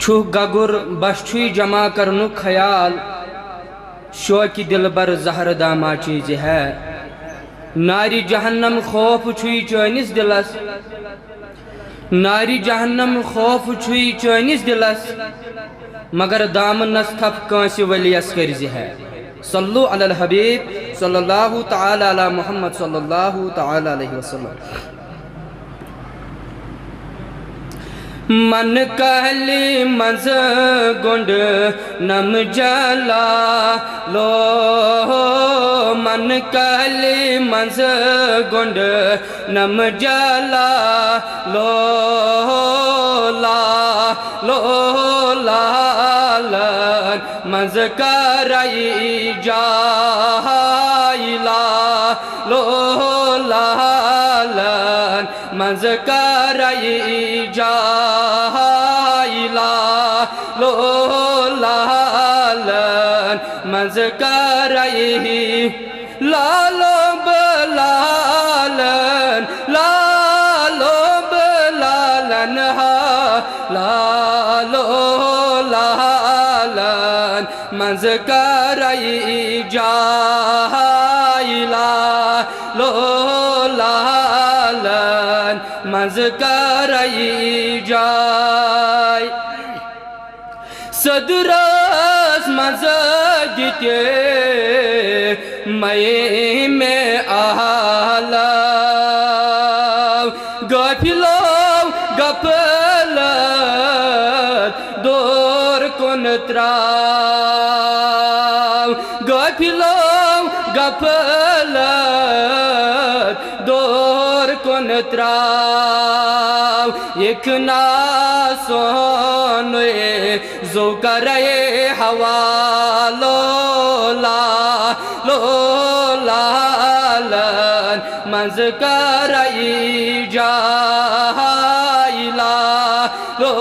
छुह गगुर बश छुई जमा करनु ख्याल शौकी दिलबर जहर दामा चीज है नारी जहन्नम खौफ छुई चनिस दिलस नारी जहन्नम खौफ छुई चनिस दिलस मगर दामनस थप कांस वलियस कर्ज है सल्लु अलल हबीब सल्लल्लाहु तआला अला मुहम्मद सल्लल्लाहु तआला अलैहि वसल्लम। मन कहली मज गुंड नम जला लो मन कहली मज गुंड नम जला लो ला लो लालन मज करई जाइला लो लालन मज करई जाइला लो लालन मज करई लालो बलालन लालो बलालन हा लालो लालन मज करई जाइला लो लालन मज करई जाय सदरस मज गिते मये में आला गफिलो गफलत दूर कुन त्राव गफिलो गफलत दूर कुन त्राव एक ना सोने जो करे हवालो ला लो लालन मज करई जाइला लो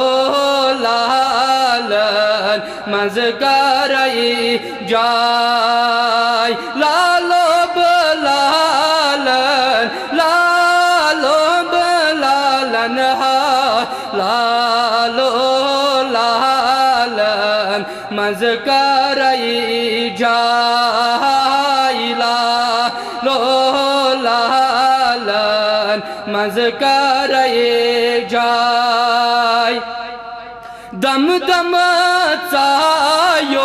लालन मज करई जाय लालो बलालन लालो बलालन हा लालो लालन मज करई जाइला लो लालन मज करई जाय दम दम चायोस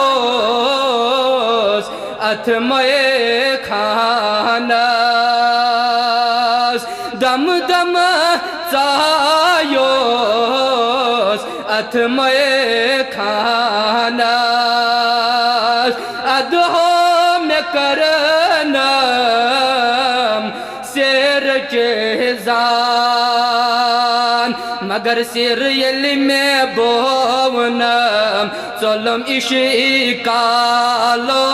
अथमये खानस दम दम चायोस अथमये खानस अदहो में करनम शेर चेजान मगर सिर यल में बोवनम चलम इशिका लो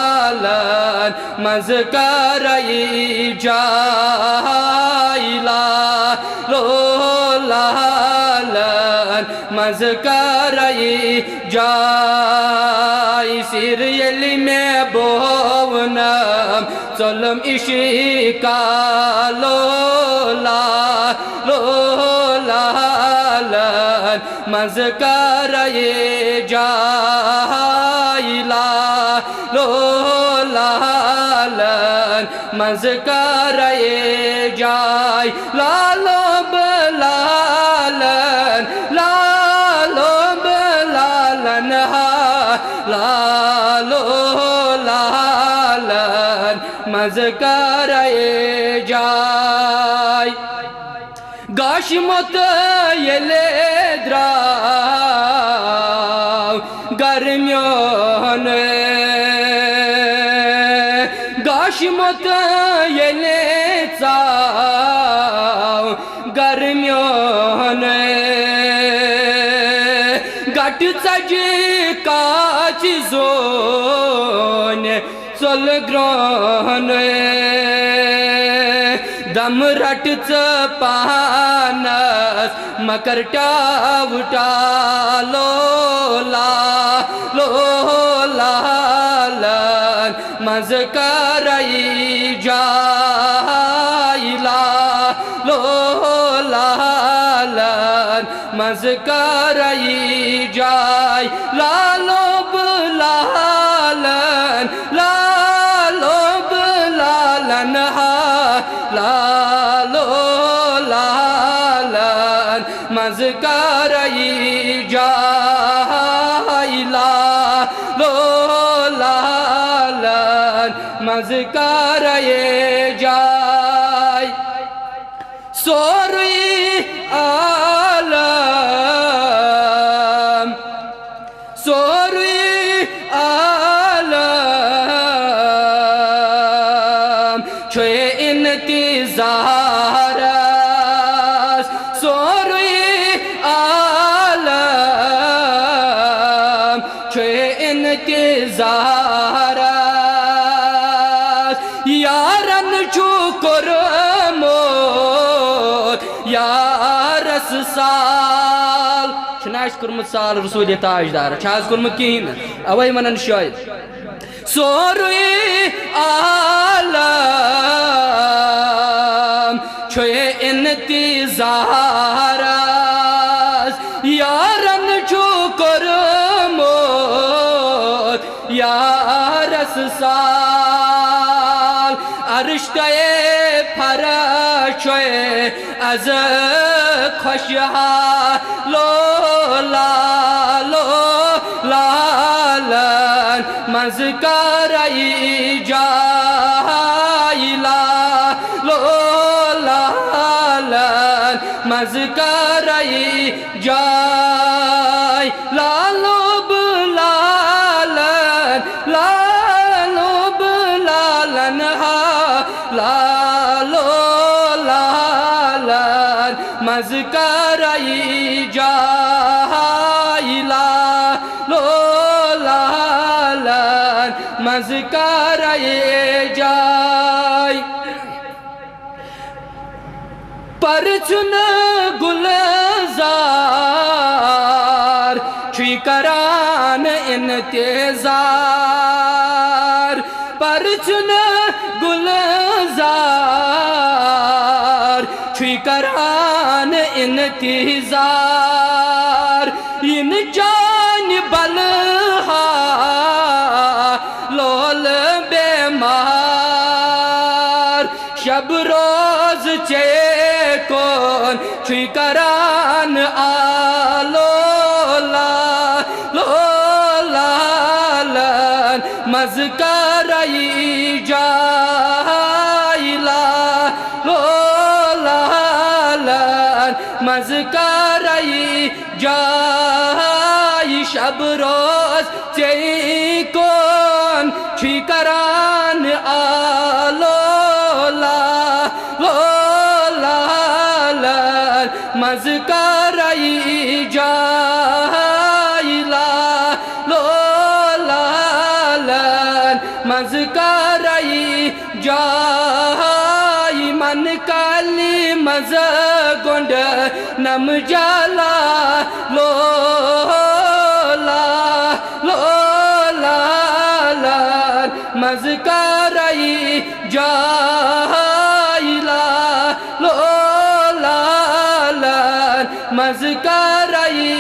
लालन मज करई जाइला लो लालन मज करई जाय सिर यल में बोवनम चलम इशिका लो लालन मज करई जाइला लो लालन मज करई जाय लालो बलालन लालो बलालन हा लालो लालन मज करई जाय गाशमत येले द्राव गर्मियों ने गाशमत येले चाव गर्मियों ने गट सजी काची जोन चल ग्रहण दम रटच पानस मकर टावटा लो लालन मज करई जाइला लो लालन मज़काराई जाय लालो बुलालन लालो बुलालन हा लालो लालन मज़काराई जाय लालो लालन मज़काराई जाय सोरी आलम सोरी आलम छे इंतज़ार सोरी आलम छे इंतज़ार यारन शुक्र या रस साल छनाश कुर्मत साल रसूल ताजदार छाज कुर्मत कहीं अवै मनन शायद सोरे आलम छे इंतज़ार यारन शुक्र मोत या रस साल अरिश्ते फरशे अज खुशहा लो लालो लालन मज़काराई जाय लालो लालन मज़काराई जाय लालो बुलालन लालो बुलालन हा लालो लालन मज़काराई जाय लालो लालन मज़काराई जाय परचुन गुलजार छुई करान इंतज़ार परचुन गुलजार छुई करान इंतज़ार इन जान बलहा लोल बेमार शब रोज चे कौन छुई करान आलो लालन मज़काराई जाय लालो लालन मज़काराई जाय शब रोज चे कौन छुई करान आलो लालन मज़काराई जाय लालो लालन मज़काराई जाय मन काली मज़ गुंड नम जाला लो लालन मज़काराई जाय लालो लालन मज़काराई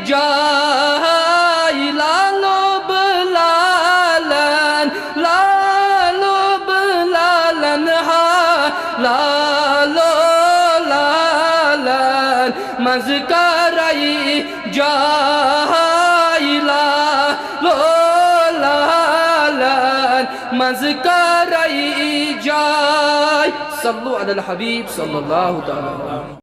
जाय लालो बुलालन लालो बुलालन हा लालो लालन मज़काराई जाय लालो लालन मज़काराई जाय सल्लु अलल हबीब सल्लल्लाहु अलैहि वसल्लम।